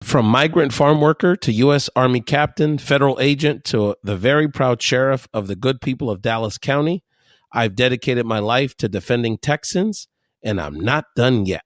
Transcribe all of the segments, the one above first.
From migrant farm worker to U.S. Army captain, federal agent to the very proud sheriff of the good people of Dallas County, I've dedicated my life to defending Texans, and I'm not done yet.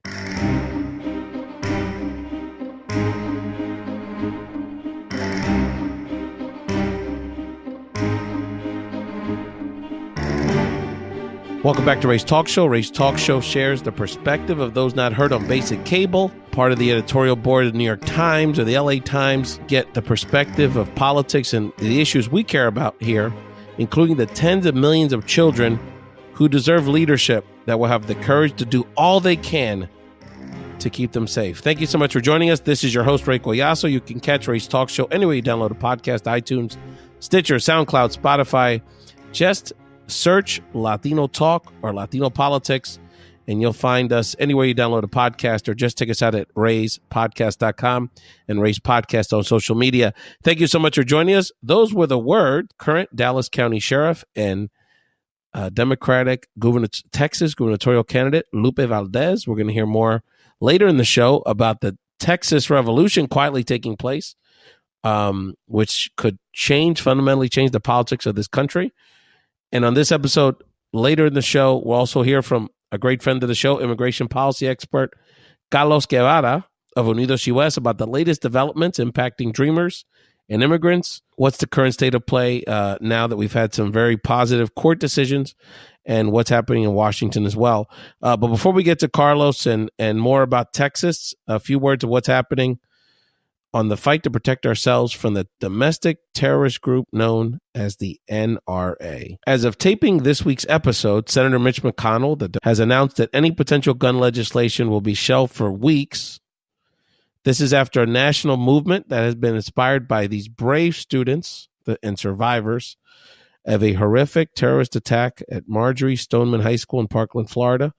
Welcome back to Ray's Talk Show. Ray's Talk Show shares the perspective of those not heard on basic cable. Part of the editorial board of the New York Times or the LA Times get the perspective of politics and the issues we care about here, including the tens of millions of children who deserve leadership that will have the courage to do all they can to keep them safe. Thank you so much for joining us. This is your host, Ray Collazo. You can catch Ray's Talk Show anywhere you download a podcast, iTunes, Stitcher, SoundCloud, Spotify. Just search Latino Talk or Latino Politics, and you'll find us anywhere you download a podcast, or just check us out at rayspodcast.com and Ray's Podcast on social media. Thank you so much for joining us. Those were the word current Dallas County Sheriff and Democratic Texas gubernatorial candidate Lupe Valdez. We're going to hear more later in the show about the Texas Revolution quietly taking place, which could fundamentally change the politics of this country. And on this episode, later in the show, we'll also hear from a great friend of the show, immigration policy expert Carlos Guevara of UnidosUS, about the latest developments impacting dreamers and immigrants. What's the current state of play now that we've had some very positive court decisions, and what's happening in Washington as well. But before we get to Carlos and more about Texas, a few words of what's happening on the fight to protect ourselves from the domestic terrorist group known as the NRA. As of taping this week's episode, Senator Mitch McConnell has announced that any potential gun legislation will be shelved for weeks. This is after a national movement that has been inspired by these brave students and survivors of a horrific terrorist attack at Marjorie Stoneman High School in Parkland, Florida,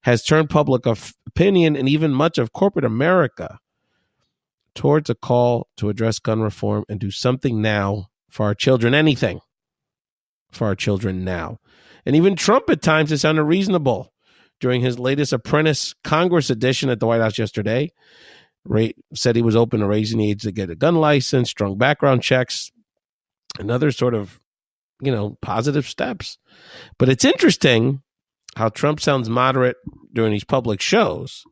has turned public opinion and even much of corporate America towards a call to address gun reform and do something now for our children, anything for our children now. And even Trump at times has sounded reasonable. During his latest Apprentice Congress edition at the White House yesterday, Ray said he was open to raising the age to get a gun license, strong background checks, and other sort of, positive steps. But it's interesting how Trump sounds moderate during these public shows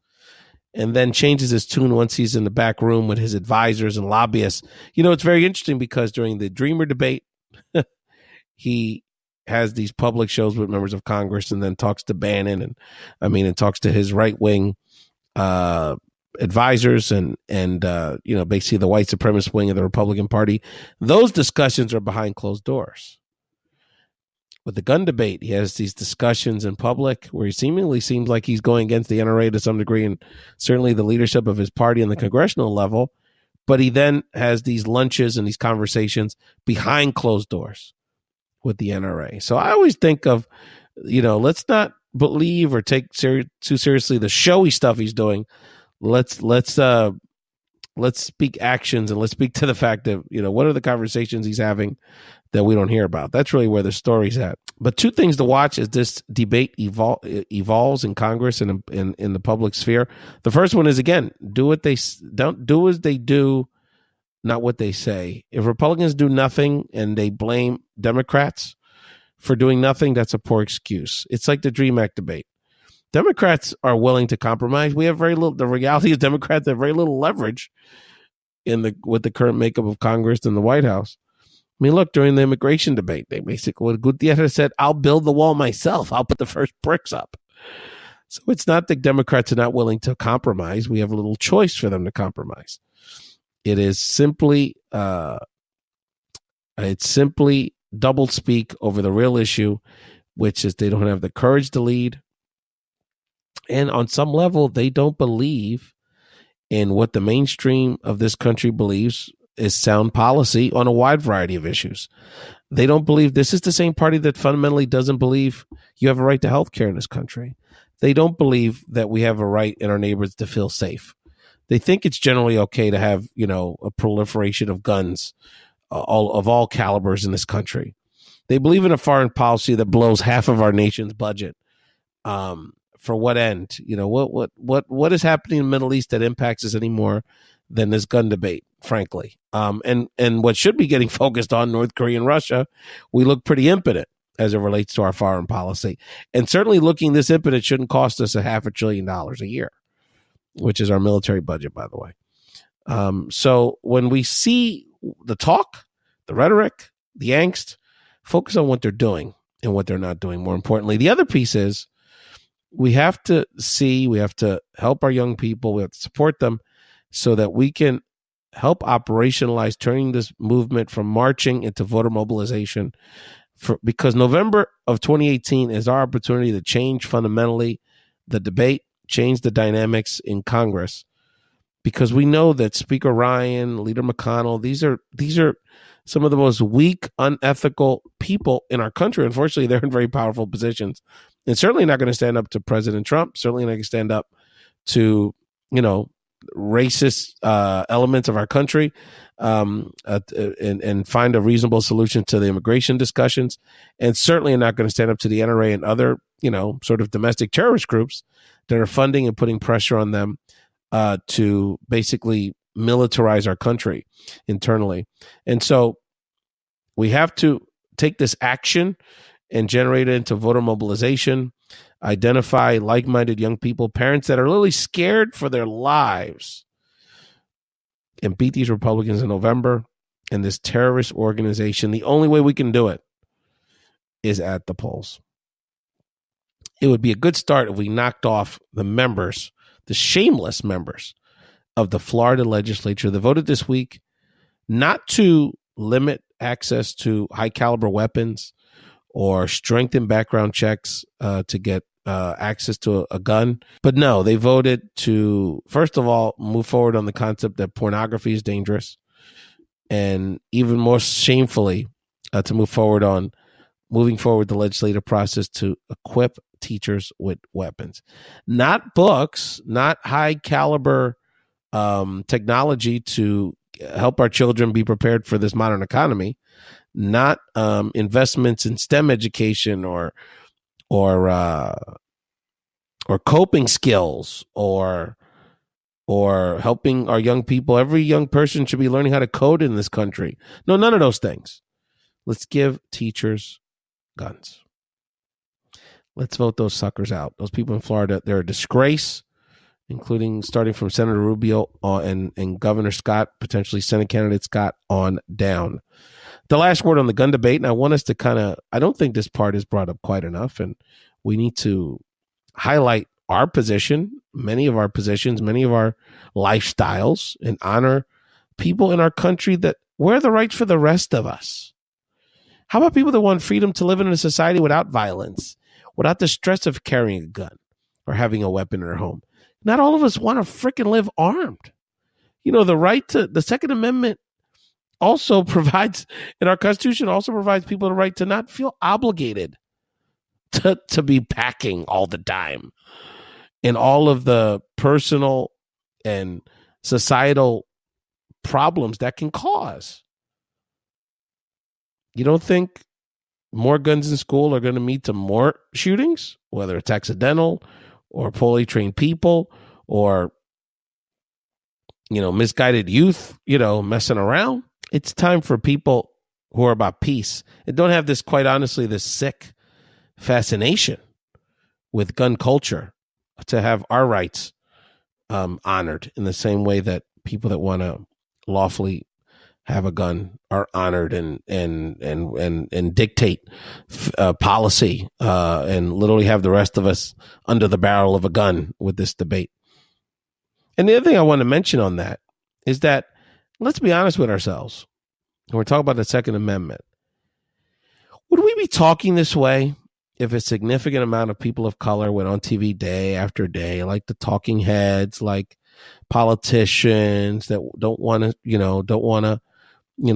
and then changes his tune once he's in the back room with his advisors and lobbyists. It's very interesting because during the Dreamer debate, he has these public shows with members of Congress and then talks to Bannon and talks to his right-wing advisors and basically the white supremacist wing of the Republican Party. Those discussions are behind closed doors. With the gun debate, he has these discussions in public where he seemingly seems like he's going against the NRA to some degree, and certainly the leadership of his party on the congressional level. But he then has these lunches and these conversations behind closed doors with the NRA. So I always think of, let's not believe or take too seriously the showy stuff he's doing. Let's speak actions, and let's speak to the fact that, what are the conversations he's having that we don't hear about? That's really where the story's at. But two things to watch as this debate evolves in Congress and in the public sphere. The first one is, again, don't do as they do, not what they say. If Republicans do nothing and they blame Democrats for doing nothing, that's a poor excuse. It's like the DREAM Act debate. Democrats are willing to compromise. We have very little. The reality is Democrats have very little leverage with the current makeup of Congress and the White House. Look, during the immigration debate, they basically, Gutierrez said, I'll build the wall myself. I'll put the first bricks up. So it's not that Democrats are not willing to compromise. We have a little choice for them to compromise. It is simply, double speak over the real issue, which is they don't have the courage to lead. And on some level, they don't believe in what the mainstream of this country believes is sound policy on a wide variety of issues. They don't believe this is the same party that fundamentally doesn't believe you have a right to health care in this country. They don't believe that we have a right in our neighborhoods to feel safe. They think it's generally okay to have, a proliferation of guns of all calibers in this country. They believe in a foreign policy that blows half of our nation's budget. For what end? What is happening in the Middle East that impacts us any more than this gun debate, frankly. And what should be getting focused on, North Korea and Russia, we look pretty impotent as it relates to our foreign policy. And certainly looking this impotent shouldn't cost us $500 billion a year, which is our military budget, by the way. So when we see the talk, the rhetoric, the angst, focus on what they're doing and what they're not doing. More importantly, the other piece is we have to help our young people. We have to support them so that we can help operationalize turning this movement from marching into voter mobilization. Because November of 2018 is our opportunity to change fundamentally the debate, change the dynamics in Congress. Because we know that Speaker Ryan, Leader McConnell, these are some of the most weak, unethical people in our country. Unfortunately, they're in very powerful positions, and certainly not going to stand up to President Trump. Certainly not going to stand up to racist elements of our country, and find a reasonable solution to the immigration discussions. And certainly not going to stand up to the NRA and other sort of domestic terrorist groups that are funding and putting pressure on them to basically militarize our country internally. And so we have to take this action and generate it into voter mobilization, identify like-minded young people, parents that are literally scared for their lives, and beat these Republicans in November and this terrorist organization. The only way we can do it is at the polls. It would be a good start if we knocked off the members, the shameless members of the Florida legislature that voted this week not to limit access to high caliber weapons or strengthen background checks to get access to a gun. But no, they voted to, first of all, move forward on the concept that pornography is dangerous, and even more shamefully, to moving forward the legislative process to equip teachers with weapons. Not books, not high caliber technology to help our children be prepared for this modern economy, not investments in STEM education or coping skills or helping our young people. Every young person should be learning how to code in this country. No, none of those things. Let's give teachers guns. Let's vote those suckers out. Those people in Florida, they're a disgrace, including starting from Senator Rubio and Governor Scott, potentially Senate candidate Scott, on down. The last word on the gun debate, and I want us to I don't think this part is brought up quite enough, and we need to highlight our position, many of our positions, many of our lifestyles, and honor people in our country that wear the rights for the rest of us. How about people that want freedom to live in a society without violence, without the stress of carrying a gun or having a weapon in their home? Not all of us want to freaking live armed. The right to the Second Amendment also provides, in our Constitution, also provides people the right to not feel obligated to be packing all the time, and all of the personal and societal problems that can cause. You don't think more guns in school are going to lead to more shootings, whether it's accidental or poorly trained people or, misguided youth, messing around? It's time for people who are about peace and don't have this, quite honestly, this sick fascination with gun culture to have our rights honored in the same way that people that want to lawfully have a gun are honored and dictate policy and literally have the rest of us under the barrel of a gun with this debate. And the other thing I want to mention on that is that, let's be honest with ourselves. When we're talking about the Second Amendment, would we be talking this way if a significant amount of people of color went on TV day after day, like the talking heads, like politicians that don't want to,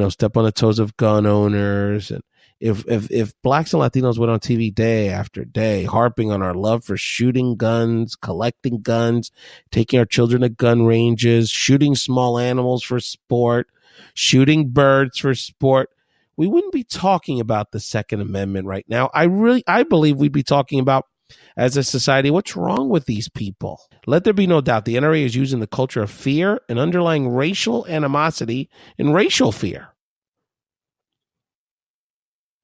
step on the toes of gun owners? And if blacks and Latinos went on TV day after day, harping on our love for shooting guns, collecting guns, taking our children to gun ranges, shooting small animals for sport, shooting birds for sport, we wouldn't be talking about the Second Amendment right now. I believe we'd be talking about As a society, what's wrong with these people? Let there be no doubt the NRA is using the culture of fear and underlying racial animosity and racial fear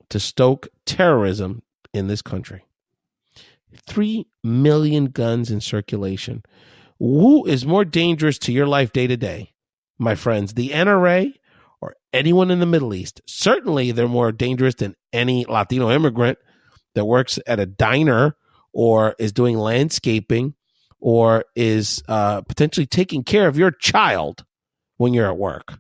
to stoke terrorism in this country. 3 million guns in circulation. Who is more dangerous to your life day to day, my friends? The NRA or anyone in the Middle East? Certainly, they're more dangerous than any Latino immigrant that works at a diner or is doing landscaping or is potentially taking care of your child when you're at work.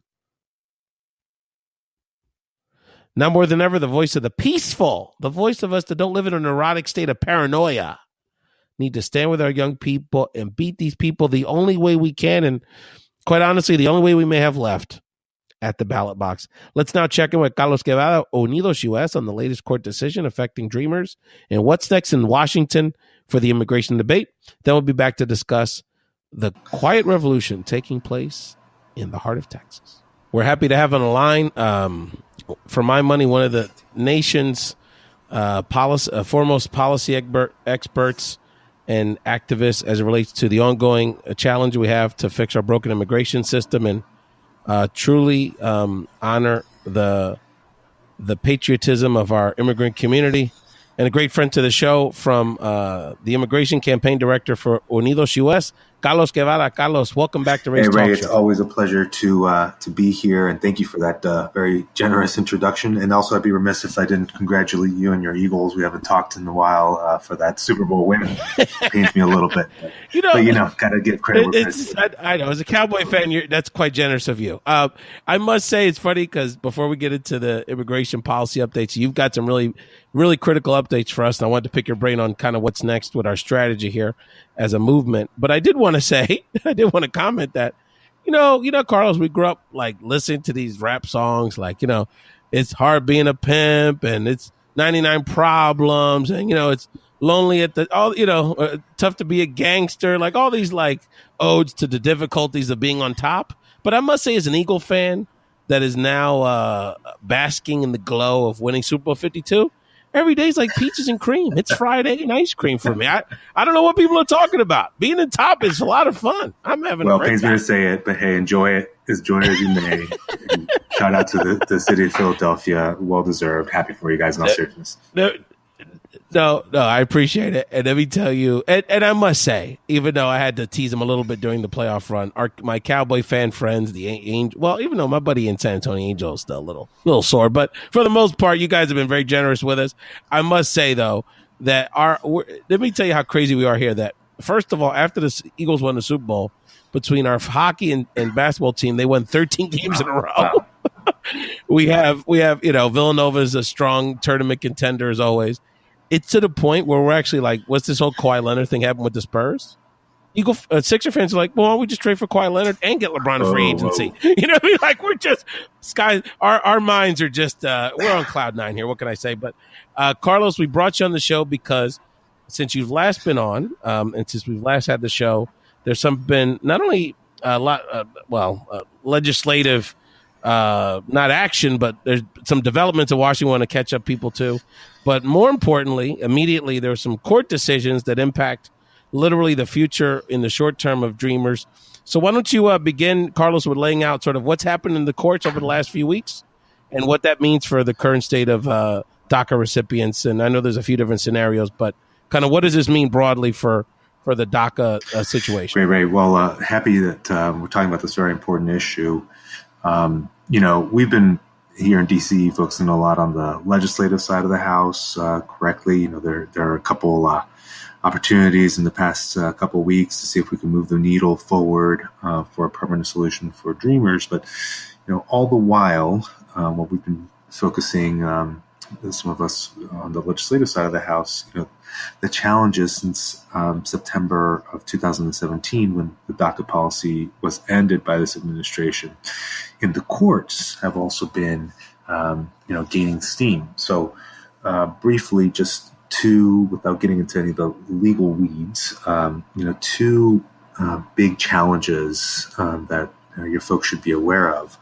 Now more than ever, the voice of the peaceful, the voice of us that don't live in a neurotic state of paranoia, need to stand with our young people and beat these people the only way we can, and quite honestly, the only way we may have left, at the ballot box. Let's now check in with Carlos Guevara of UnidosUS on the latest court decision affecting Dreamers and what's next in Washington for the immigration debate. Then we'll be back to discuss the quiet revolution taking place in the heart of Texas. We're happy to have on the line, for my money, one of the nation's foremost policy experts and activists as it relates to the ongoing challenge we have to fix our broken immigration system and truly honor the patriotism of our immigrant community. And a great friend to the show from the immigration campaign director for UnidosUS, Carlos Guevara. Carlos, welcome back to Ray's Talk Show. Hey, Ray, it's always a pleasure to be here, and thank you for that very generous introduction. And also, I'd be remiss if I didn't congratulate you and your Eagles. We haven't talked in a while for that Super Bowl win. It pains me a little bit. But got to give credit where credit's due. I know. As a Cowboy fan, that's quite generous of you. I must say it's funny because before we get into the immigration policy updates, you've got some really, really critical updates for us, and I wanted to pick your brain on kind of what's next with our strategy here as a movement. But I did want to say, I did want to comment that, Carlos, we grew up like listening to these rap songs, like, it's hard being a pimp and it's 99 problems and, it's lonely at the, tough to be a gangster, like all these like odes to the difficulties of being on top. But I must say, as an Eagle fan that is now basking in the glow of winning Super Bowl 52, every day's like peaches and cream. It's Friday and ice cream for me. I don't know what people are talking about. Being in top is a lot of fun. I'm having a great time. Well, pains me to say it, but hey, enjoy it as you may. Shout out to the city of Philadelphia. Well deserved. Happy for you guys in all seriousness. No, I appreciate it. And let me tell you, and I must say, even though I had to tease him a little bit during the playoff run, my Cowboy fan friends, the Angel, well, even though my buddy in San Antonio, Angel, is still a little sore, but for the most part, you guys have been very generous with us. I must say, though, that let me tell you how crazy we are here. That first of all, after the Eagles won the Super Bowl, between our hockey and basketball team, they won 13 games in a row. Wow. we have Villanova is a strong tournament contender as always. It's to the point where we're actually like, what's this whole Kawhi Leonard thing happen with the Spurs? Sixer fans are like, well, why don't we just trade for Kawhi Leonard and get LeBron a free agency? You know what I mean? Like, we're just our minds are just we're on cloud nine here. What can I say? But Carlos, we brought you on the show because since you've last been on, and since we've last had the show, there's been not only a lot, legislative, not action, but there's some developments in Washington we want to catch up people to. But more importantly, immediately, there are some court decisions that impact literally the future in the short term of Dreamers. So why don't you begin, Carlos, with laying out sort of what's happened in the courts over the last few weeks and what that means for the current state of DACA recipients. And I know there's a few different scenarios, but kind of what does this mean broadly for the DACA situation? Ray, well, happy that we're talking about this very important issue. We've been here in D.C. focusing a lot on the legislative side of the House correctly. There are a couple opportunities in the past couple of weeks to see if we can move the needle forward for a permanent solution for Dreamers. But, all the while, what we've been focusing, some of us on the legislative side of the House, the challenges since September of 2017, when the DACA policy was ended by this administration, in the courts have also been, gaining steam. So briefly, just two, without getting into any of the legal weeds, two big challenges that your folks should be aware of.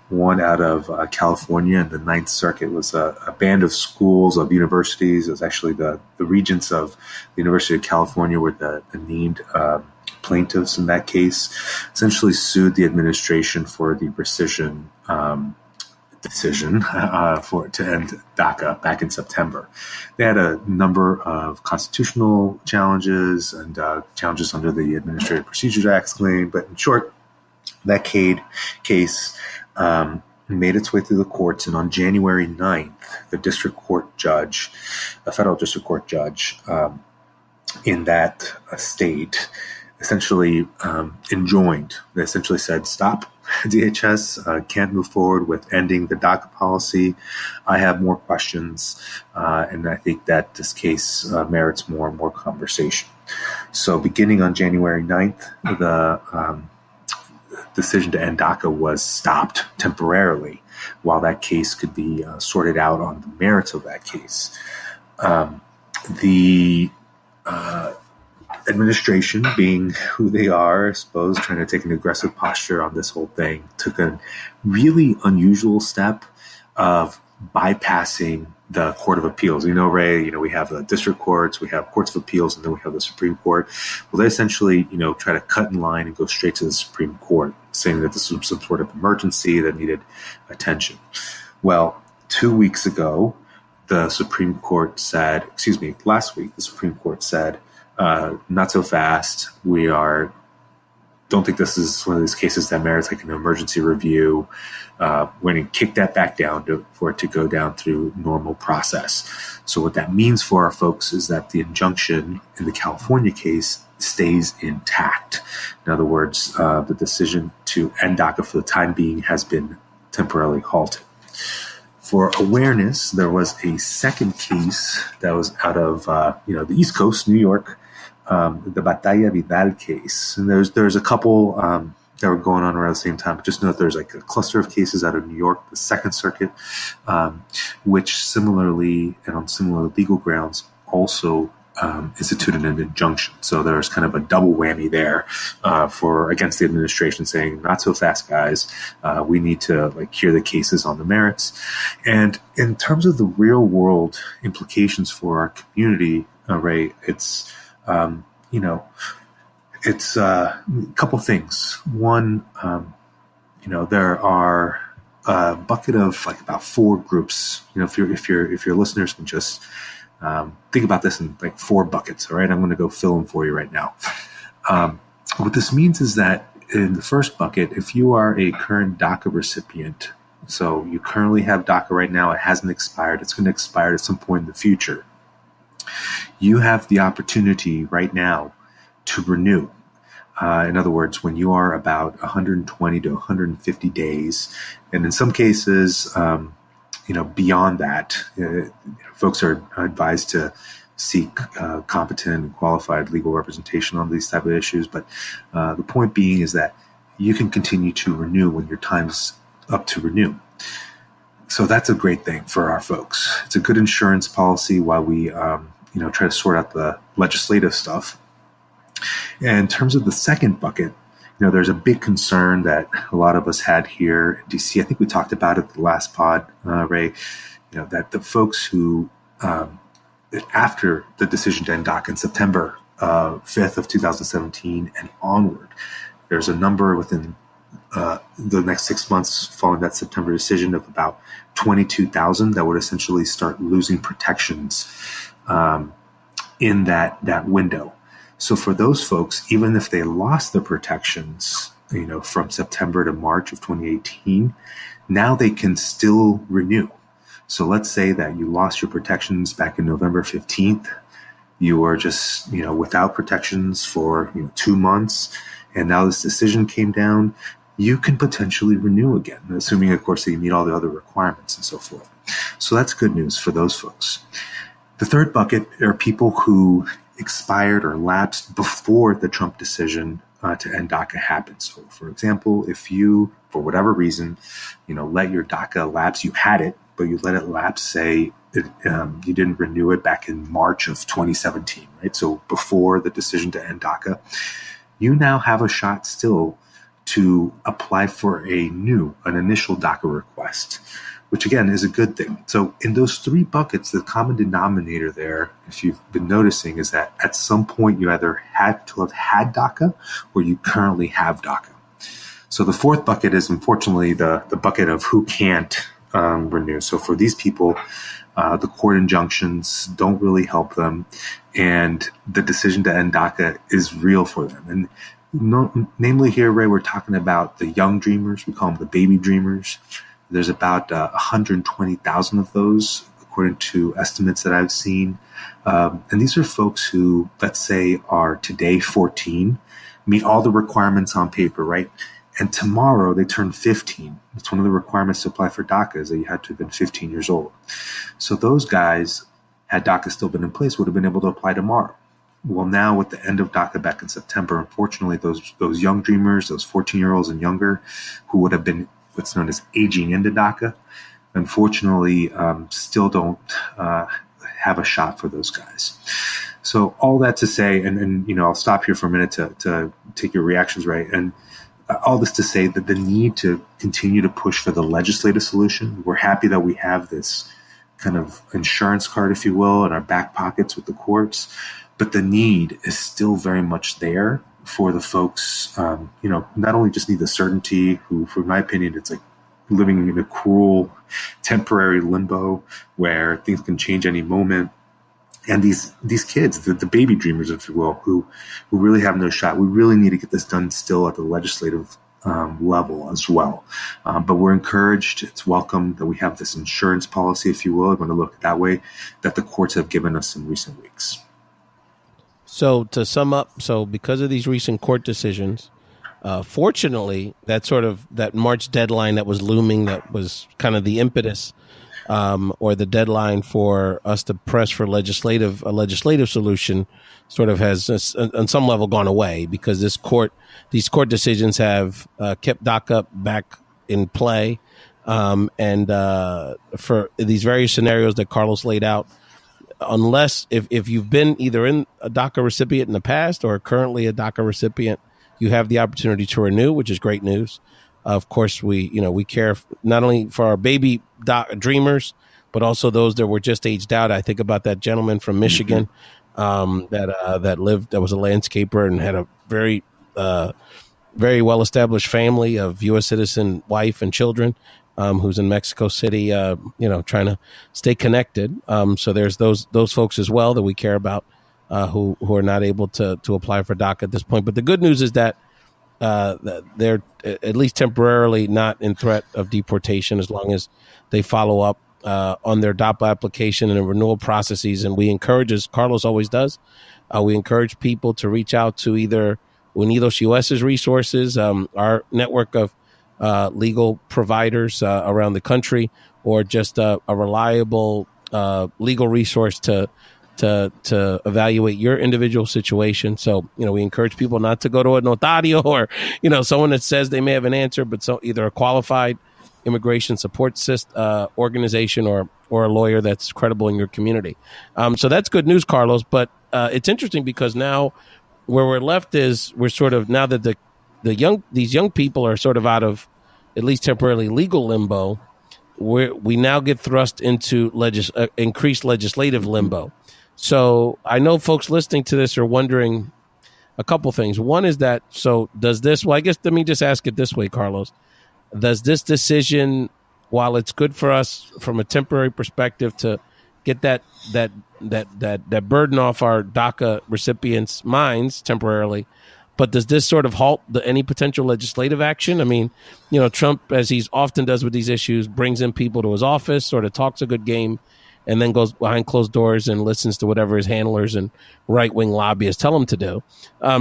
one out of California, and the Ninth Circuit was a band of schools, of universities. It was actually the regents of the University of California were the named plaintiffs in that case, essentially sued the administration for the rescission decision to end DACA back in September. They had a number of constitutional challenges and challenges under the Administrative Procedures Act claim, but in short, that case made its way through the courts, and on January 9th, the federal district court judge in that state essentially enjoined. They essentially said, stop, DHS can't move forward with ending the DACA policy. I have more questions, and I think that this case merits more and more conversation. So beginning on January 9th, the decision to end DACA was stopped temporarily while that case could be sorted out on the merits of that case. The administration, being who they are, I suppose, trying to take an aggressive posture on this whole thing, took a really unusual step of bypassing the Court of Appeals. Ray, we have the district courts, we have courts of appeals, and then we have the Supreme Court. Well, they essentially, try to cut in line and go straight to the Supreme Court, saying that this was some sort of emergency that needed attention. Well, 2 weeks ago, last week, the Supreme Court said, not so fast. Don't think this is one of these cases that merits like an emergency review. We're going to kick that back down for it to go down through normal process. So what that means for our folks is that the injunction in the California case stays intact. In other words, the decision to end DACA for the time being has been temporarily halted. For awareness, there was a second case that was out of the East Coast, New York, the Batalla Vidal case. And there's a couple that were going on around the same time. But just note there's like a cluster of cases out of New York, the Second Circuit, which similarly and on similar legal grounds also instituted an injunction. So there's kind of a double whammy there against the administration saying, not so fast, guys. We need to hear the cases on the merits. And in terms of the real world implications for our community, Ray, it's it's a couple things. One, there are a bucket of about four groups. If your listeners can just think about this in four buckets. All right, I'm going to go fill them for you right now. What this means is that in the first bucket, if you are a current DACA recipient, so you currently have DACA right now, it hasn't expired, it's going to expire at some point in the future, you have the opportunity right now to renew. In other words, when you are about 120 to 150 days, and in some cases, beyond that, folks are advised to seek competent and qualified legal representation on these type of issues. But the point being is that you can continue to renew when your time's up to renew. So that's a great thing for our folks. It's a good insurance policy while we, try to sort out the legislative stuff. And in terms of the second bucket, there's a big concern that a lot of us had here in DC. I think we talked about it the last pod, Ray, that the folks who, after the decision to end DACA in September 5th of 2017 and onward, there's a number within the next 6 months following that September decision of about 22,000 that would essentially start losing protections in that window. So for those folks, even if they lost the protections, from September to March of 2018, now they can still renew. So let's say that you lost your protections back in November 15th. You were just, without protections for 2 months, and now this decision came down. You can potentially renew again, assuming, of course, that you meet all the other requirements and so forth. So that's good news for those folks. The third bucket are people who expired or lapsed before the Trump decision to end DACA happened. So, for example, if you, for whatever reason, let your DACA lapse, you had it, but you let it lapse, say you didn't renew it back in March of 2017, right? So before the decision to end DACA, you now have a shot still to apply for an initial DACA request, which again is a good thing. So in those three buckets, the common denominator there, if you've been noticing, is that at some point you either had to have had DACA or you currently have DACA. So the fourth bucket is unfortunately the bucket of who can't renew. So for these people, the court injunctions don't really help them, and the decision to end DACA is real for them. And namely here, Ray, we're talking about the young dreamers. We call them the baby dreamers. There's about 120,000 of those, according to estimates that I've seen. And these are folks who, let's say, are today 14, meet all the requirements on paper, right? And tomorrow they turn 15. It's one of the requirements to apply for DACA is that you had to have been 15 years old. So those guys, had DACA still been in place, would have been able to apply tomorrow. Well, now with the end of DACA back in September, unfortunately, those young dreamers, those 14-year-olds and younger, who would have been what's known as aging into DACA, unfortunately, still don't have a shot for those guys. So all that to say, and I'll stop here for a minute to take your reactions, Ray, and all this to say that the need to continue to push for the legislative solution. We're happy that we have this kind of insurance card, if you will, in our back pockets with the courts, but the need is still very much there for the folks, not only just need the certainty, who, for my opinion, it's like living in a cruel, temporary limbo where things can change any moment. And these kids, the baby dreamers, if you will, who really have no shot. We really need to get this done still at the legislative level as well. But we're encouraged. It's welcome that we have this insurance policy, if you will, I'm going to look at it that way, that the courts have given us in recent weeks. So to sum up, because of these recent court decisions, fortunately, that March deadline that was looming, that was kind of the impetus or the deadline for us to press for a legislative solution, sort of has on some level gone away, because these court decisions have kept DACA back in play, and for these various scenarios that Carlos laid out. Unless if you've been either in a DACA recipient in the past or currently a DACA recipient, you have the opportunity to renew, which is great news. Of course, we care not only for our baby dreamers, but also those that were just aged out. I think about that gentleman from Michigan that was a landscaper and had a very very well established family of U.S. citizen wife and children. Who's in Mexico City, trying to stay connected. So there's those folks as well that we care about, who are not able to apply for DACA at this point. But the good news is that they're at least temporarily not in threat of deportation as long as they follow up on their DACA application and the renewal processes. And we encourage, as Carlos always does, we encourage people to reach out to either UnidosUS's resources, our network of legal providers around the country, or just a reliable legal resource to evaluate your individual situation. So, we encourage people not to go to a notario or, someone that says they may have an answer, but either a qualified immigration support organization or a lawyer that's credible in your community. So that's good news, Carlos. But it's interesting because now where we're left is we're sort of, now that these young people are sort of out of at least temporarily legal limbo, we now get thrust into increased legislative limbo. So I know folks listening to this are wondering a couple things. One is that, I guess let me just ask it this way, Carlos. Does this decision, while it's good for us from a temporary perspective to get that burden off our DACA recipients' minds temporarily, but does this sort of halt any potential legislative action? I mean, Trump, as he often does with these issues, brings in people to his office, sort of talks a good game, and then goes behind closed doors and listens to whatever his handlers and right-wing lobbyists tell him to do.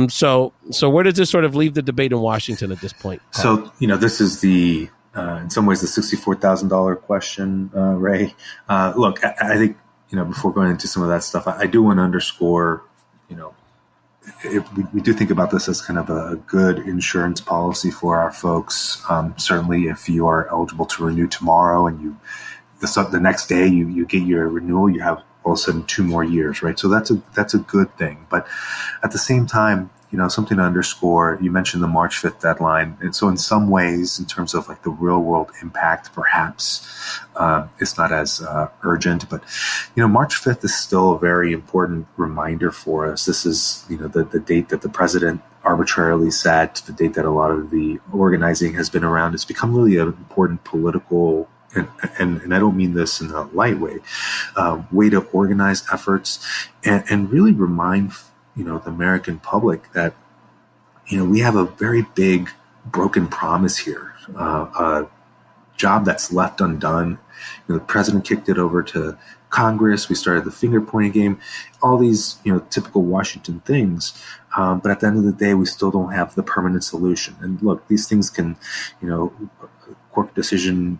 So where does this sort of leave the debate in Washington at this point? So, this is the, in some ways, the $64,000 question, Ray. Look, I think, before going into some of that stuff, I do want to underscore, we do think about this as kind of a good insurance policy for our folks. Certainly, if you are eligible to renew tomorrow and the next day you get your renewal, you have all of a sudden 2 more years, right? So that's a good thing. But at the same time, something to underscore. You mentioned the March 5th deadline. And so in some ways, in terms of like the real world impact, perhaps it's not as urgent. But, March 5th is still a very important reminder for us. This is, the date that the president arbitrarily set, the date that a lot of the organizing has been around. It's become really an important political, and I don't mean this in a light way to organize efforts and really remind the American public that we have a very big broken promise here, a job that's left undone. The president kicked it over to Congress. We started the finger pointing game, all these typical Washington things. But at the end of the day, we still don't have the permanent solution. And look, these things can, court decision,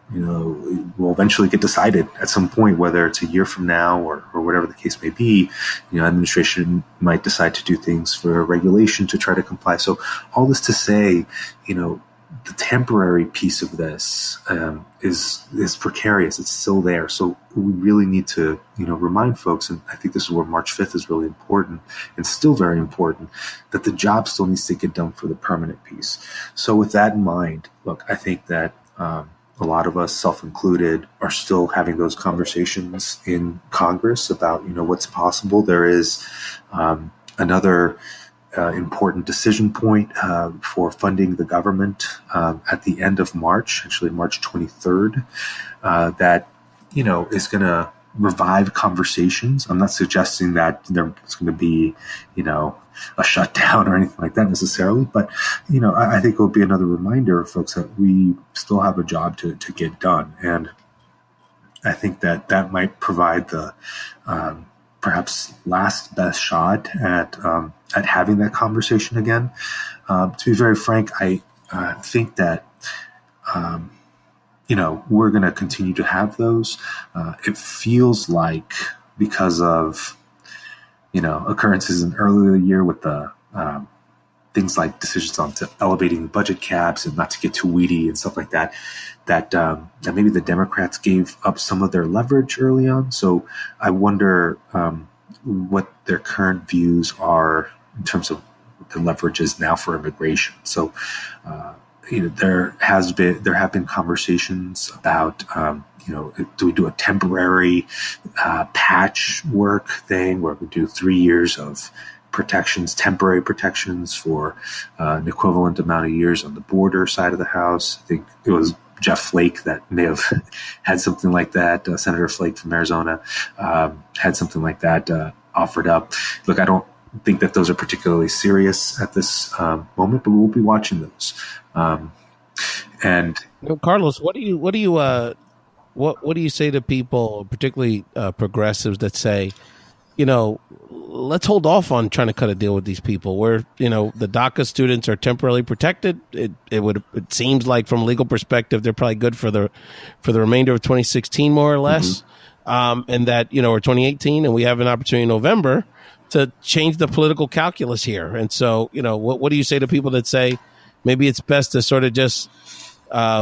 will eventually get decided at some point, whether it's a year from now or whatever the case may be. Administration might decide to do things for regulation to try to comply. So all this to say, the temporary piece of this is precarious. It's still there. So we really need to, remind folks, and I think this is where March 5th is really important and still very important, that the job still needs to get done for the permanent piece. So with that in mind, look, I think that a lot of us, self-included, are still having those conversations in Congress about, what's possible. There is another important decision point for funding the government at the end of March, actually March 23rd, that, is going to revive conversations. I'm not suggesting that there's going to be, a shutdown or anything like that necessarily, but, I think it will be another reminder of folks that we still have a job to get done. And I think that might provide the perhaps last best shot at having that conversation again. To be very frank, I think that we're going to continue to have those. It feels like because of occurrences in earlier year with the things like decisions on elevating budget caps and not to get too weedy and stuff like that, that maybe the Democrats gave up some of their leverage early on. So I wonder what their current views are in terms of what the leverage is now for immigration. So there have been conversations about do we do a temporary patchwork thing where we do 3 years of protections, temporary protections for an equivalent amount of years on the border side of the House. I think it was Jeff Flake that may have had something like that. Senator Flake from Arizona had something like that offered up. Look, I don't think that those are particularly serious at this moment, but we'll be watching those. And Carlos, what do you say to people, particularly progressives, that say, let's hold off on trying to cut a deal with these people where, the DACA students are temporarily protected. It seems like from a legal perspective, they're probably good for the remainder of 2016, more or less. Mm-hmm. And that, or 2018, and we have an opportunity in November to change the political calculus here. And so, what do you say to people that say maybe it's best to sort of just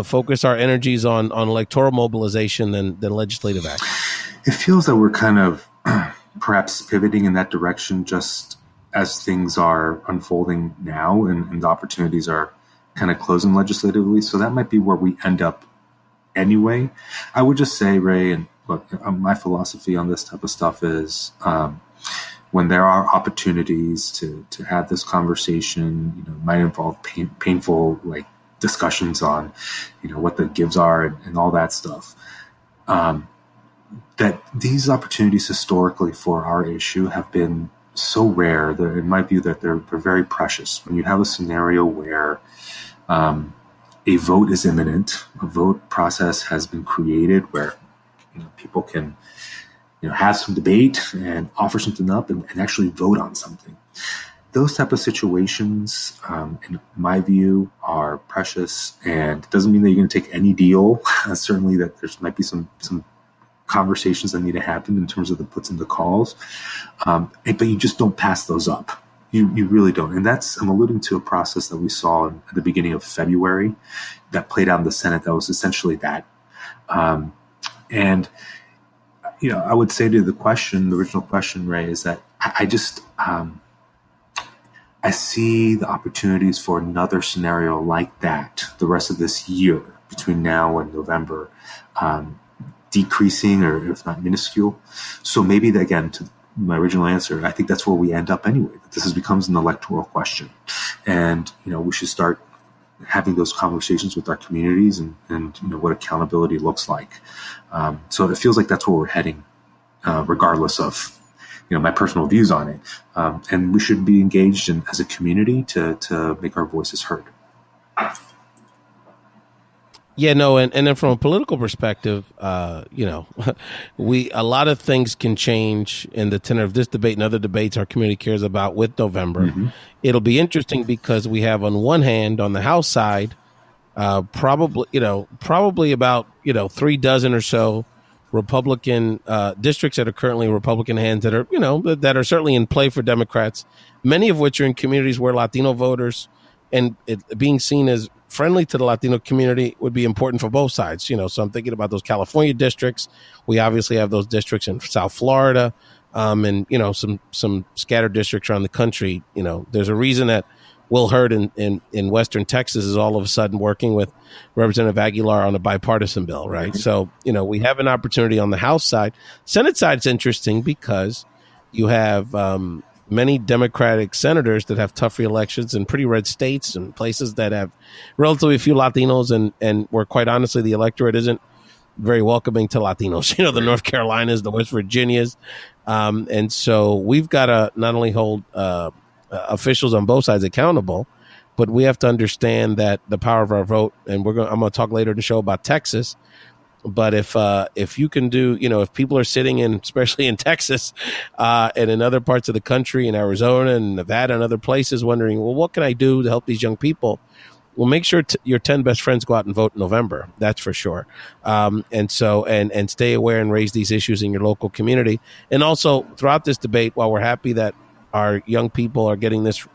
focus our energies on electoral mobilization than legislative action? It feels that we're kind of perhaps pivoting in that direction just as things are unfolding now and the opportunities are kind of closing legislatively. So that might be where we end up anyway. I would just say, Ray, and look, my philosophy on this type of stuff is when there are opportunities to have this conversation, it might involve painful discussions on, what the gives are and all that stuff. That these opportunities historically for our issue have been so rare that in my view that they're very precious. When you have a scenario where a vote is imminent, a vote process has been created where people can have some debate and offer something up and actually vote on something. Those type of situations, in my view, are precious, and it doesn't mean that you're going to take any deal. Certainly that there might be some conversations that need to happen in terms of the puts and the calls, but you just don't pass those up. You really don't. And I'm alluding to a process that we saw at the beginning of February that played out in the Senate that was essentially that. And I would say to the original question, Ray, is that I I see the opportunities for another scenario like that the rest of this year between now and November, decreasing or if not minuscule. So maybe again, to my original answer, I think that's where we end up anyway. This becomes an electoral question, and we should start having those conversations with our communities and what accountability looks like. So it feels like that's where we're heading, regardless of my personal views on it. And we should be engaged as a community to make our voices heard. Yeah, no, and then from a political perspective, a lot of things can change in the tenor of this debate and other debates our community cares about with November. Mm-hmm. It'll be interesting because we have on one hand, on the House side, probably about 36 or so Republican districts that are currently in Republican hands that are certainly in play for Democrats, many of which are in communities where Latino voters and it being seen as friendly to the Latino community would be important for both sides. So I'm thinking about those California districts. We obviously have those districts in South Florida, and some scattered districts around the country. There's a reason that Will Hurd in Western Texas is all of a sudden working with Representative Aguilar on a bipartisan bill, right? Mm-hmm. So we have an opportunity on the House side. Senate side's interesting because you have many Democratic senators that have tough reelections in pretty red states and places that have relatively few Latinos and where quite honestly the electorate isn't very welcoming to Latinos. The North Carolinas, the West Virginias. And so we've got to not only hold officials on both sides accountable, but we have to understand that the power of our vote, and I'm going to talk later in the show about Texas. But if you can do, if people are sitting in, especially in Texas and in other parts of the country, in Arizona and Nevada and other places, wondering, well, what can I do to help these young people? Well, make sure your 10 best friends go out and vote in November. That's for sure. And stay aware and raise these issues in your local community. And also throughout this debate, while we're happy that our young people are getting this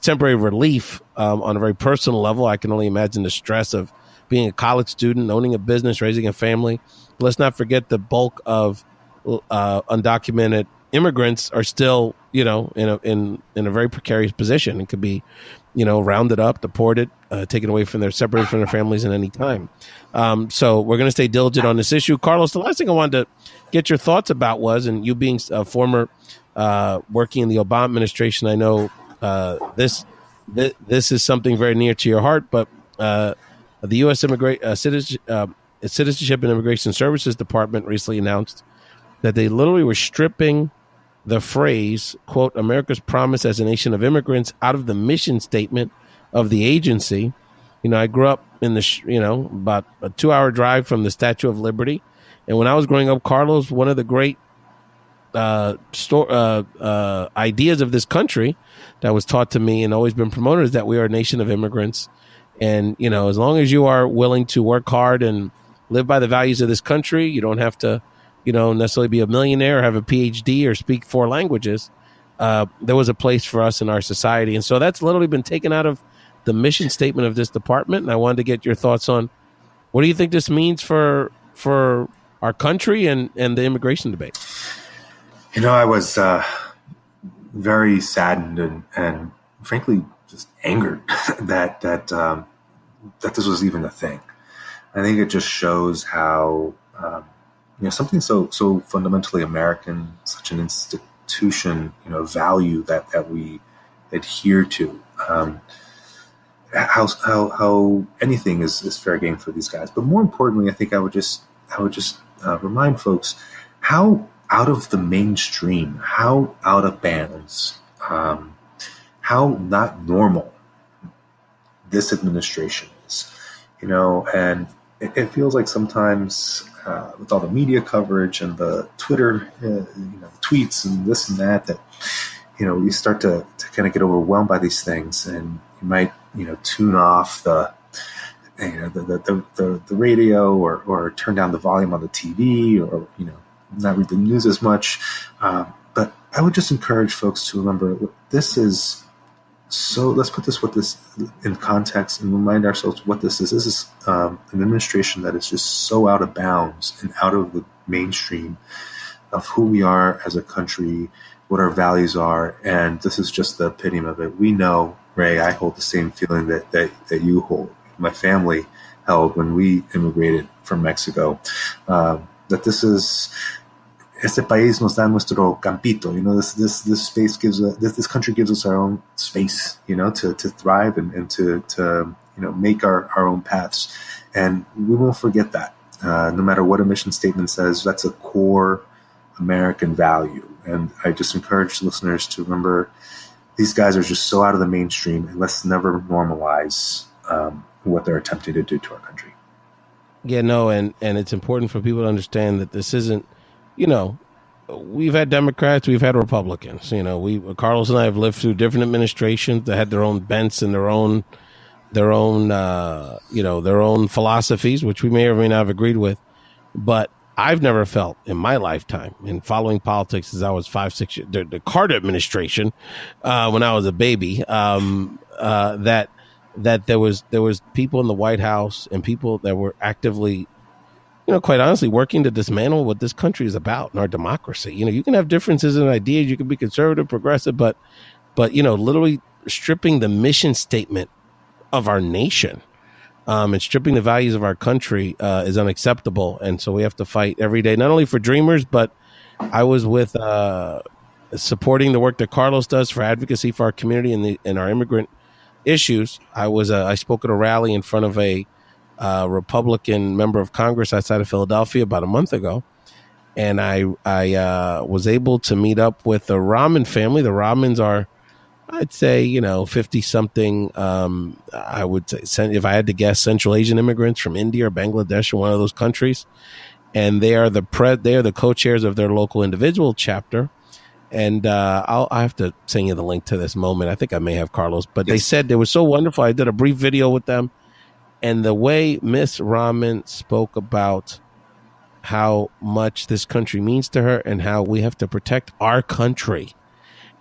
temporary relief on a very personal level, I can only imagine the stress of being a college student, owning a business, raising a family. But let's not forget the bulk of undocumented immigrants are still, in a very precarious position and could be, rounded up, deported, taken away from separated from their families at any time. So we're going to stay diligent on this issue. Carlos, the last thing I wanted to get your thoughts about was, and you being a former working in the Obama administration, I know this is something very near to your heart, but the U.S. Citizenship and Immigration Services Department recently announced that they literally were stripping the phrase, quote, America's promise as a nation of immigrants out of the mission statement of the agency. I grew up in about a 2-hour drive from the Statue of Liberty. And when I was growing up, Carlos, one of the great ideas of this country that was taught to me and always been promoted is that we are a nation of immigrants. And, as long as you are willing to work hard and live by the values of this country, you don't have to, necessarily be a millionaire or have a PhD or speak 4 languages. There was a place for us in our society. And so that's literally been taken out of the mission statement of this department. And I wanted to get your thoughts on what do you think this means for our country and the immigration debate? I was very saddened and frankly just angered that this was even a thing. I think it just shows how something so fundamentally American, such an institution, value that we adhere to. How anything is fair game for these guys, but more importantly, I think I would just remind folks how out of the mainstream, how out of bounds, how not normal this administration is, and it feels like sometimes with all the media coverage and the Twitter, tweets and this and that, you start to kind of get overwhelmed by these things, and you might, tune off the radio or turn down the volume on the TV or, not read the news as much. But I would just encourage folks to remember this is so. Let's put this in context and remind ourselves what this is. This is an administration that is just so out of bounds and out of the mainstream of who we are as a country, what our values are. And this is just the epitome of it. We know, Ray, I hold the same feeling that you hold, my family held when we immigrated from Mexico, that this is, este país nos da nuestro campito. This space gives this country gives us our own space, to thrive and to make our own paths. And we won't forget that. No matter what a mission statement says, that's a core American value. And I just encourage listeners to remember these guys are just so out of the mainstream, and let's never normalize what they're attempting to do to our country. Yeah, no, and it's important for people to understand that this isn't, we've had Democrats, we've had Republicans. Carlos and I have lived through different administrations that had their own bents and their own philosophies, which we may or may not have agreed with. But I've never felt in my lifetime, in following politics as I was 5-6 years, the Carter administration, when I was a baby, that there was people in the White House and people that were actively, quite honestly, working to dismantle what this country is about and our democracy. You can have differences in ideas, you can be conservative, progressive, but literally stripping the mission statement of our nation and stripping the values of our country is unacceptable. And so we have to fight every day, not only for dreamers, but I was with supporting the work that Carlos does for advocacy for our community and our immigrant issues. I spoke at a rally in front of a Republican member of Congress outside of Philadelphia about a month ago. And I was able to meet up with the Rahman family. The Rahmans are, I'd say, 50-something, I would say, if I had to guess, Central Asian immigrants from India or Bangladesh or one of those countries. And they are the co-chairs of their local individual chapter. And I have to send you the link to this moment. I think I may have, Carlos. But yes. They said it was so wonderful. I did a brief video with them. And the way Miss Rahman spoke about how much this country means to her and how we have to protect our country,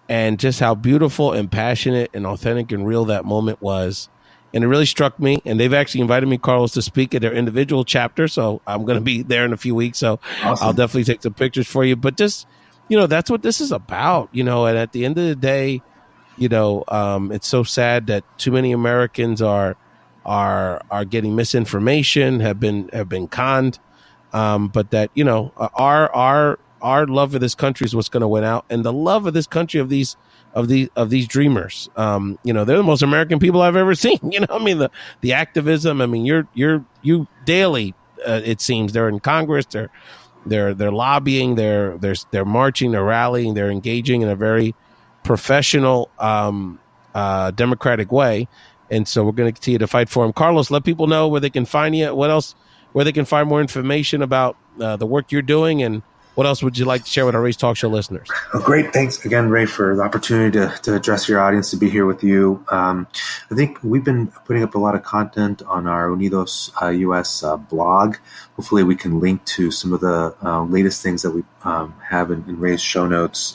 and just how beautiful and passionate and authentic and real that moment was. And it really struck me. And they've actually invited me, Carlos, to speak at their individual chapter. So I'm going to be there in a few weeks. So awesome. I'll definitely take some pictures for you. But just, that's what this is about, and at the end of the day, it's so sad that too many Americans are getting misinformation, have been conned. But that, our love of this country is what's going to win out, and the love of this country of these dreamers. They're the most American people I've ever seen. The activism. You daily. It seems they're in Congress. They're lobbying. They're marching. They're rallying. They're engaging in a very professional, democratic way. And so we're going to continue to fight for them. Carlos, let people know where they can find you. What else? Where they can find more information about the work you're doing, and what else would you like to share with our Ray's Talk Show listeners? Oh, great. Thanks again, Ray, for the opportunity to address your audience, to be here with you. I think we've been putting up a lot of content on our UnidosUS blog. Hopefully we can link to some of the latest things that we have in Ray's show notes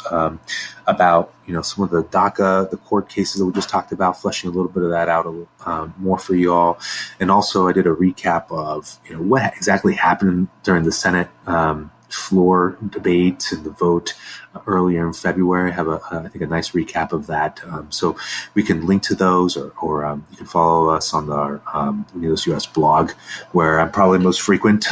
about, some of the DACA, the court cases that we just talked about, fleshing a little bit of that out more for you all. And also I did a recap of, what exactly happened during the Senate floor debate and the vote earlier in February. I have I think a nice recap of that. So we can link to those, or you can follow us on our UnidosUS blog, where I'm probably the most frequent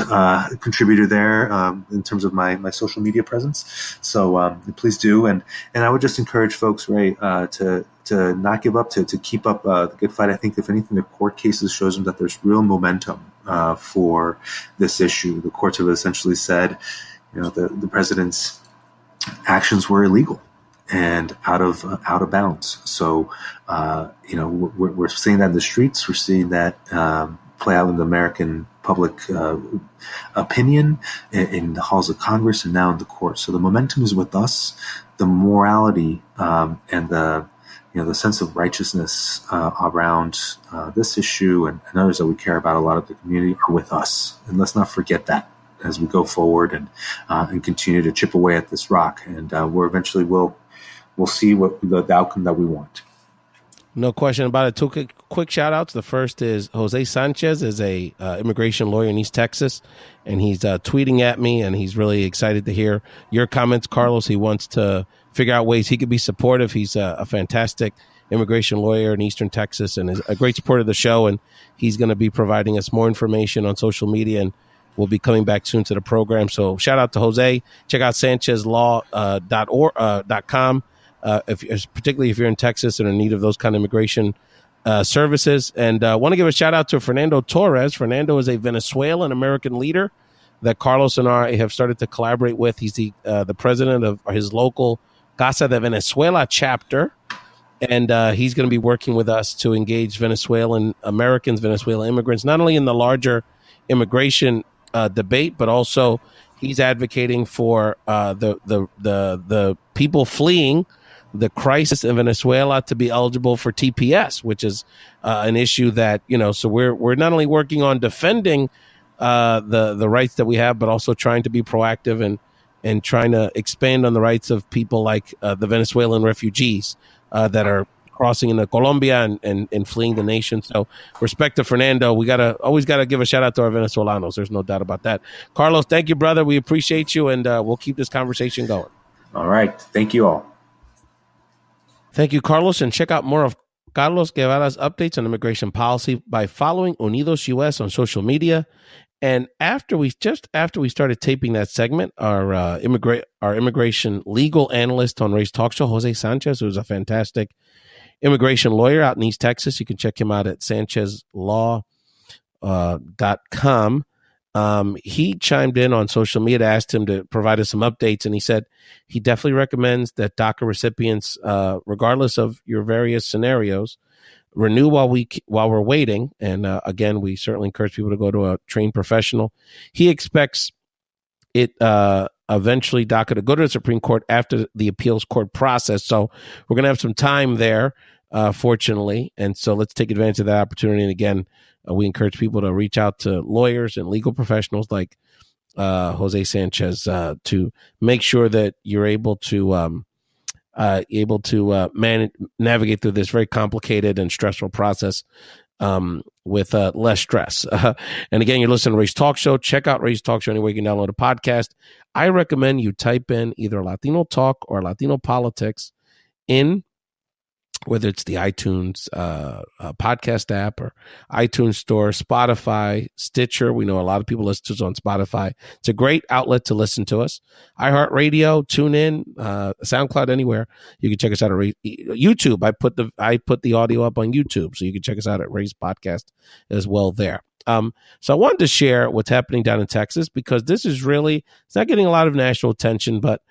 contributor there in terms of my social media presence. So please do. And I would just encourage folks, Ray, to not give up, to keep up the good fight. I think if anything, the court cases shows them that there's real momentum for this issue. The courts have essentially said, the president's actions were illegal and out of bounds. So, we're seeing that in the streets. We're seeing that play out in the American public opinion, in the halls of Congress, and now in the courts. So the momentum is with us. The morality and the sense of righteousness around this issue and others that we care about a lot of the community are with us. And let's not forget that as we go forward and continue to chip away at this rock. And we're eventually we'll see what the outcome that we want. No question about it. Two quick shout outs. The first is Jose Sanchez is a immigration lawyer in East Texas, and he's tweeting at me, and he's really excited to hear your comments, Carlos. He wants to figure out ways he could be supportive. He's a fantastic immigration lawyer in Eastern Texas and is a great supporter of the show. And he's going to be providing us more information on social media, and we'll be coming back soon to the program. So shout out to Jose. Check out sanchezlaw.com, particularly if you're in Texas and in need of those kind of immigration services. And I want to give a shout out to Fernando Torres. Fernando is a Venezuelan American leader that Carlos and I have started to collaborate with. He's the president of his local Casa de Venezuela chapter. And he's going to be working with us to engage Venezuelan Americans, Venezuelan immigrants, not only in the larger immigration debate, but also he's advocating for the people fleeing the crisis in Venezuela to be eligible for TPS, which is an issue that, so we're not only working on defending the rights that we have, but also trying to be proactive and trying to expand on the rights of people like the Venezuelan refugees that are crossing into Colombia and fleeing the nation. So respect to Fernando. We always gotta give a shout out to our Venezolanos. There's no doubt about that. Carlos, thank you, brother. We appreciate you, and we'll keep this conversation going. All right. Thank you all. Thank you, Carlos, and check out more of Carlos Guevara's updates on immigration policy by following UnidosUS on social media. And after we started taping that segment, our immigration legal analyst on Ray's Talk Show, Jose Sanchez, who's a fantastic immigration lawyer out in East Texas. You can check him out at sanchezlaw.com. He chimed in on social media, asked him to provide us some updates, and he said he definitely recommends that DACA recipients, regardless of your various scenarios, renew while we're waiting. And again, we certainly encourage people to go to a trained professional. He expects it eventually DACA to go to the Supreme Court after the appeals court process. So we're going to have some time there, fortunately. And so let's take advantage of that opportunity. And again, we encourage people to reach out to lawyers and legal professionals like Jose Sanchez to make sure that you're able to navigate through this very complicated and stressful process with less stress. And again, you're listening to Ray's Talk Show. Check out Ray's Talk Show anywhere you can download a podcast. I recommend you type in either Latino Talk or Latino Politics in, whether it's the iTunes podcast app or iTunes Store, Spotify, Stitcher. We know a lot of people listen to us on Spotify. It's a great outlet to listen to us. iHeartRadio, TuneIn, SoundCloud, anywhere. You can check us out at YouTube. I put the audio up on YouTube, so you can check us out at Ray's Podcast as well there. So I wanted to share what's happening down in Texas, because this is really, it's not getting a lot of national attention, but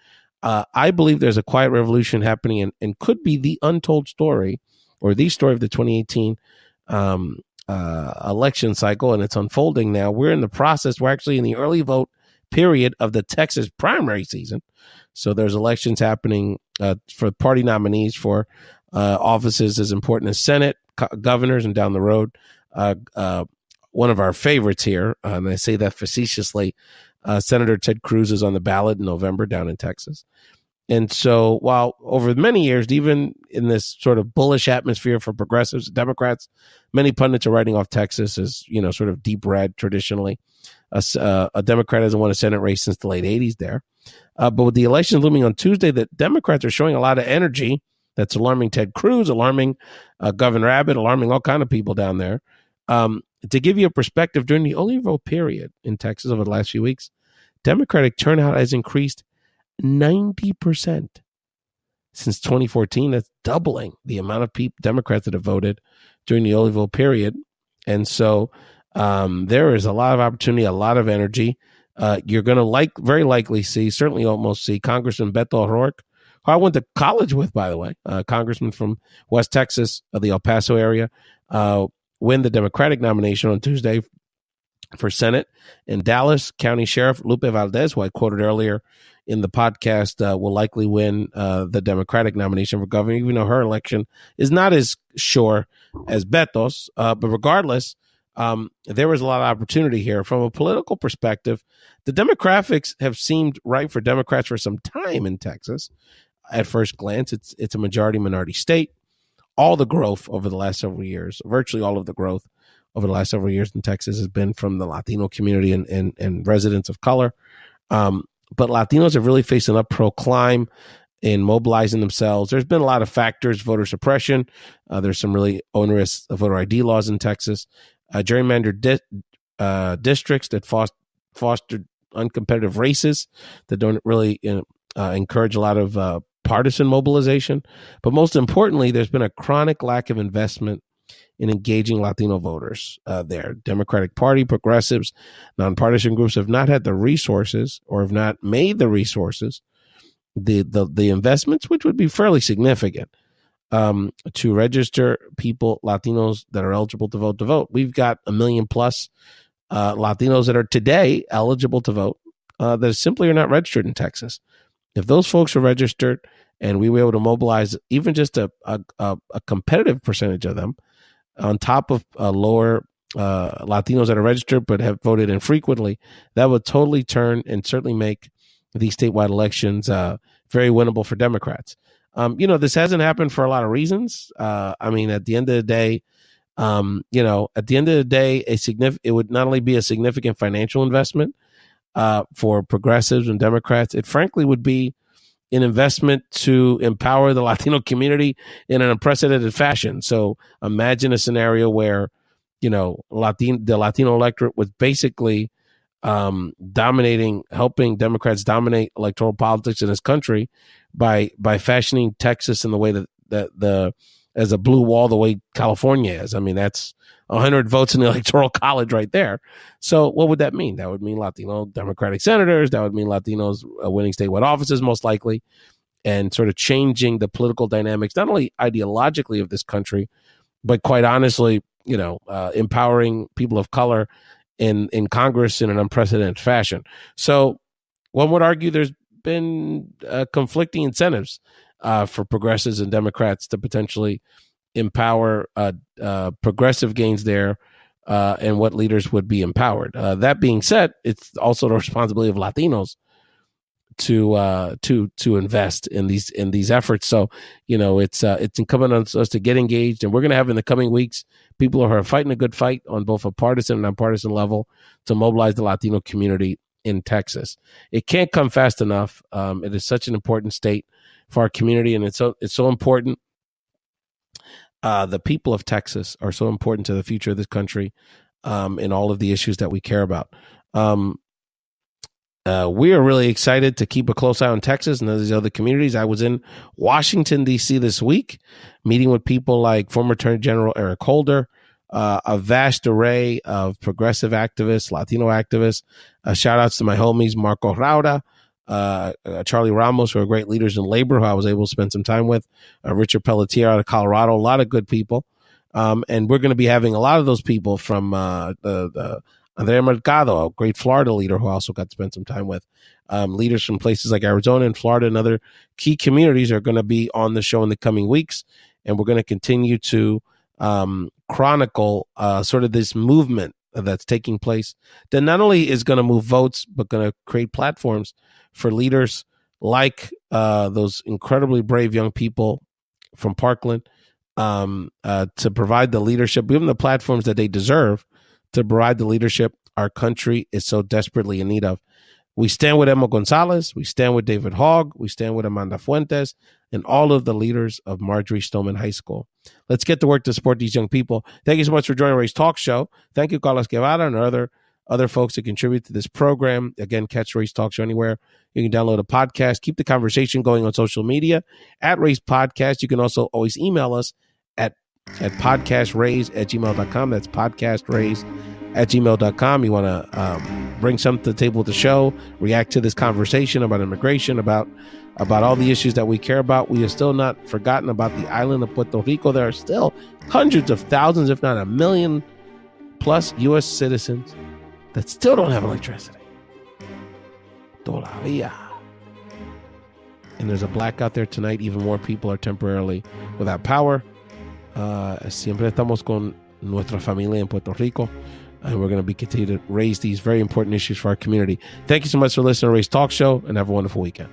I believe there's a quiet revolution happening and could be the untold story, or the story of the 2018 election cycle, and it's unfolding now. We're in the process. We're actually in the early vote period of the Texas primary season. So there's elections happening for party nominees for offices as important as Senate, governors, and down the road. One of our favorites here, and I say that facetiously, Senator Ted Cruz is on the ballot in November down in Texas. And so while over many years, even in this sort of bullish atmosphere for progressives, Democrats, many pundits are writing off Texas as, sort of deep red traditionally. A Democrat hasn't won a Senate race since the late 80s there. But with the election looming on Tuesday, the Democrats are showing a lot of energy that's alarming Ted Cruz, alarming Governor Abbott, alarming all kinds of people down there. To give you a perspective, during the early vote period in Texas over the last few weeks, Democratic turnout has increased 90% since 2014. That's doubling the amount of Democrats that have voted during the early vote period. And so there is a lot of opportunity, a lot of energy. You're going to very likely certainly almost see Congressman Beto O'Rourke, who I went to college with, by the way, congressman from West Texas, the El Paso area, win the Democratic nomination on Tuesday for Senate. In Dallas, County Sheriff Lupe Valdez, who I quoted earlier in the podcast, will likely win the Democratic nomination for governor, even though her election is not as sure as Beto's. But regardless, there was a lot of opportunity here. From a political perspective, the demographics have seemed right for Democrats for some time in Texas. At first glance, it's a majority-minority state. All the growth over the last several years, virtually all of the growth over the last several years in Texas has been from the Latino community and residents of color. But Latinos have really faced an uphill climb in mobilizing themselves. There's been a lot of factors, voter suppression. There's some really onerous voter ID laws in Texas, gerrymandered districts that fostered uncompetitive races that don't really encourage a lot of partisan mobilization. But most importantly, there's been a chronic lack of investment in engaging Latino voters there. Democratic Party, progressives, nonpartisan groups have not had the resources or have not made the resources, the investments, which would be fairly significant, to register people, Latinos that are eligible to vote. We've got 1 million plus Latinos that are today eligible to vote that simply are not registered in Texas. If those folks are registered and we were able to mobilize even just a competitive percentage of them, on top of lower Latinos that are registered but have voted infrequently, that would totally turn and certainly make these statewide elections very winnable for Democrats. This hasn't happened for a lot of reasons. At the end of the day, it would not only be a significant financial investment for progressives and Democrats, it frankly would be an investment to empower the Latino community in an unprecedented fashion. So imagine a scenario where, the Latino electorate was basically helping Democrats dominate electoral politics in this country by fashioning Texas in the way that as a blue wall, the way California is. That's 100 votes in the Electoral College right there. So what would that mean? That would mean Latino Democratic senators. That would mean Latinos winning statewide offices, most likely, and sort of changing the political dynamics, not only ideologically of this country, but quite honestly, empowering people of color in Congress in an unprecedented fashion. So one would argue there's been conflicting incentives for progressives and Democrats to potentially empower progressive gains there, and what leaders would be empowered. That being said, it's also the responsibility of Latinos to invest in these efforts. So it's incumbent on us to get engaged, and we're going to have in the coming weeks people who are fighting a good fight on both a partisan and nonpartisan level to mobilize the Latino community in Texas. It can't come fast enough. It is such an important state for our community, and it's so important. The people of Texas are so important to the future of this country, and all of the issues that we care about. We are really excited to keep a close eye on Texas and these other communities. I was in Washington, D.C. this week, meeting with people like former Attorney General Eric Holder, a vast array of progressive activists, Latino activists. Shout outs to my homies, Marco Rauda, Charlie Ramos, who are great leaders in labor, who I was able to spend some time with, Richard Pelletier out of Colorado, a lot of good people. And we're going to be having a lot of those people from the Andrea Mercado, a great Florida leader who I also got to spend some time with. Leaders from places like Arizona and Florida and other key communities are going to be on the show in the coming weeks. And we're going to continue to chronicle sort of this movement that's taking place that not only is going to move votes, but going to create platforms for leaders like those incredibly brave young people from Parkland to provide the leadership, give them the platforms that they deserve to provide the leadership our country is so desperately in need of. We stand with Emma Gonzalez. We stand with David Hogg. We stand with Amanda Fuentes and all of the leaders of Marjorie Stoneman High School. Let's get to work to support these young people. Thank you so much for joining Ray's Talk Show. Thank you, Carlos Guevara, and other folks that contribute to this program. Again, catch Ray's Talk Show anywhere. You can download a podcast. Keep the conversation going on social media at Ray's Podcast. You can also always email us at podcastrays@gmail.com. That's podcastrays@gmail.com. You want to bring something to the table with the show, react to this conversation about immigration, about all the issues that we care about. We have still not forgotten about the island of Puerto Rico. There are still hundreds of thousands, if not 1 million plus U.S. citizens that still don't have electricity. Todavía. And there's a blackout there tonight. Even more people are temporarily without power. Siempre estamos con nuestra familia en Puerto Rico, and we're going to be continuing to raise these very important issues for our community. Thank you so much for listening to Ray's Talk Show, and have a wonderful weekend.